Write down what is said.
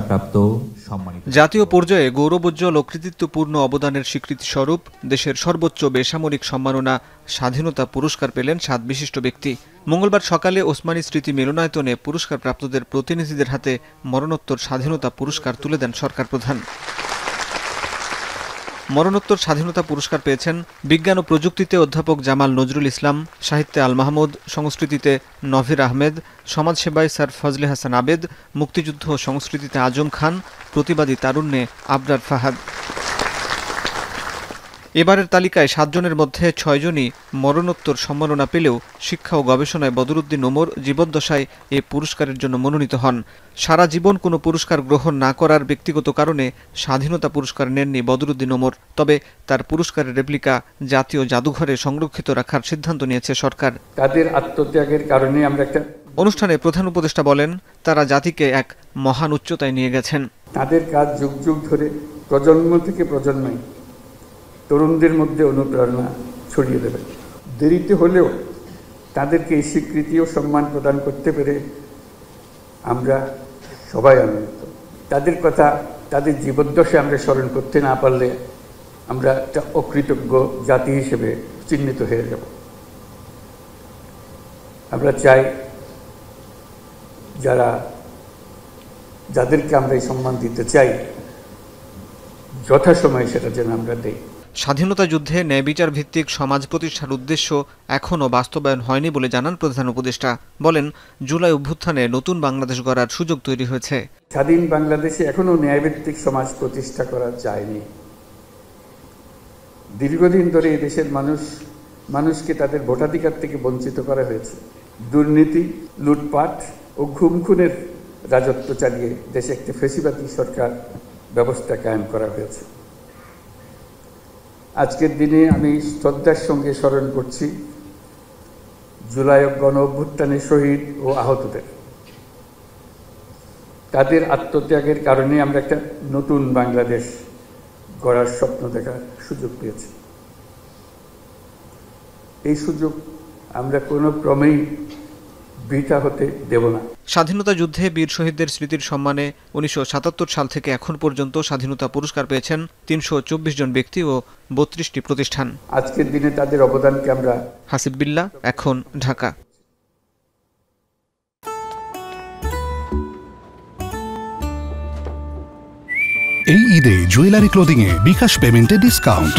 প্রাপ্ত সম্মানিত জাতীয় পর্যায়ে গৌরবোজ্জ্বল ও কৃতিত্বপূর্ণ অবদানের স্বীকৃতি স্বরূপ দেশের সর্বোচ্চ বেসামরিক সম্মাননা স্বাধীনতা পুরস্কার পেলেন ৭ বিশিষ্ট ব্যক্তি। মঙ্গলবার সকালে ওসমানী স্মৃতি মিলনায়তনে পুরস্কারপ্রাপ্তদের প্রতিনিধিদের হাতে মরণোত্তর স্বাধীনতা পুরস্কার তুলে দেন সরকার প্রধান। মরণোত্তর স্বাধীনতা পুরস্কার পেয়েছেন বিজ্ঞান ও প্রযুক্তিতে অধ্যাপক জামাল নজরুল ইসলাম, সাহিত্যে আল মাহমুদ, সংস্কৃতিতে নভির আহমেদ, সমাজসেবায় স্যার ফজলে হাসান আবেদ, মুক্তিযুদ্ধ ও সংস্কৃতিতে আজম খান, প্রতিবাদী তারুণ্যে আবরার ফাহাদ। এবারের তালিকায় ৭ জনের মধ্যে ৬ জনই মরণোত্তর সম্মাননা পেলেও শিক্ষা ও গবেষণায় বদরুদ্দিন ওমর জীবদ্দশায় এ পুরস্কারের জন্য মনোনীত হন। সারা জীবন কোনো পুরস্কার গ্রহণ না করার ব্যক্তিগত কারণে স্বাধীনতা পুরস্কার নেননি বদরুদ্দিন ওমর। তবে তার পুরস্কারের রেপ্লিকা জাতীয় জাদুঘরে সংরক্ষিত রাখার সিদ্ধান্ত নিয়েছে সরকার। তাদের আত্মত্যাগের কারণে আমরা একটা অনুষ্ঠানে প্রধান উপদেষ্টা বলেন, তারা জাতিকে এক মহান উচ্চতায় নিয়ে গেছেন। তাদের কাজ যুগ যুগ ধরে প্রজন্ম থেকে প্রজন্মে তরুণদের মধ্যে অনুপ্রেরণা ছড়িয়ে দেবে। দেরিতে হলেও তাদেরকে এই স্বীকৃতি ও সম্মান প্রদান করতে পেরে আমরা সবাই আনন্দিত। তাদের কথা, তাদের জীবদ্দশায় আমরা স্মরণ করতে না পারলে আমরা একটা অকৃতজ্ঞ জাতি হিসেবে চিহ্নিত হয়ে যাব। আমরা চাই যাদেরকে আমরা এই সম্মান দিতে চাই যথাসময়ে সেটা যেন আমরা দেই। স্বাধীনতা যুদ্ধে ন্যায় বিচার ভিত্তিক সমাজ প্রতিষ্ঠার উদ্দেশ্য এখনও বাস্তবায়ন হয়নি বলে জানান প্রধান উপদেষ্টা। বলেন, জুলাই অভ্যুত্থানে নতুন বাংলাদেশ গড়ার সুযোগ তৈরি হয়েছে। স্বাধীন বাংলাদেশে এখনও ন্যায়ভিত্তিক সমাজ প্রতিষ্ঠা করা যায়নি। দীর্ঘদিন ধরে এই দেশের মানুষকে তাদের ভোটাধিকার থেকে বঞ্চিত করা হয়েছে। দুর্নীতি, লুটপাট ও ঘুম খুনের রাজত্ব চালিয়ে দেশে একটি ফ্যাসিবাদী সরকার ব্যবস্থা কায়েম করা হয়েছে। আজকের দিনে আমি শ্রদ্ধার সঙ্গে স্মরণ করছি জুলাই গণ অভ্যুত্থানের শহীদ ও আহতদের। তাদের আত্মত্যাগের কারণে আমরা একটা নতুন বাংলাদেশ গড়ার স্বপ্ন দেখার সুযোগ পেয়েছি। এই সুযোগ আমরা কোনো ক্রমেই বৃথা হতে দেব না। স্বাধীনতা যুদ্ধে বীর শহীদদের স্মৃতির সম্মানে ১৯৭৭ সাল থেকে এখন পর্যন্ত স্বাধীনতা পুরস্কার পেয়েছেন ৩২৪ জন ব্যক্তি ও ৩২টি প্রতিষ্ঠান। আজকের দিনে তাদের অবদানকে আমরা হাসিব বিল্লাহ, এখন, ঢাকা। এই ঈদে জুয়েলারি ক্লোদিং এ বিকাশ পেমেন্টে ডিসকাউন্ট।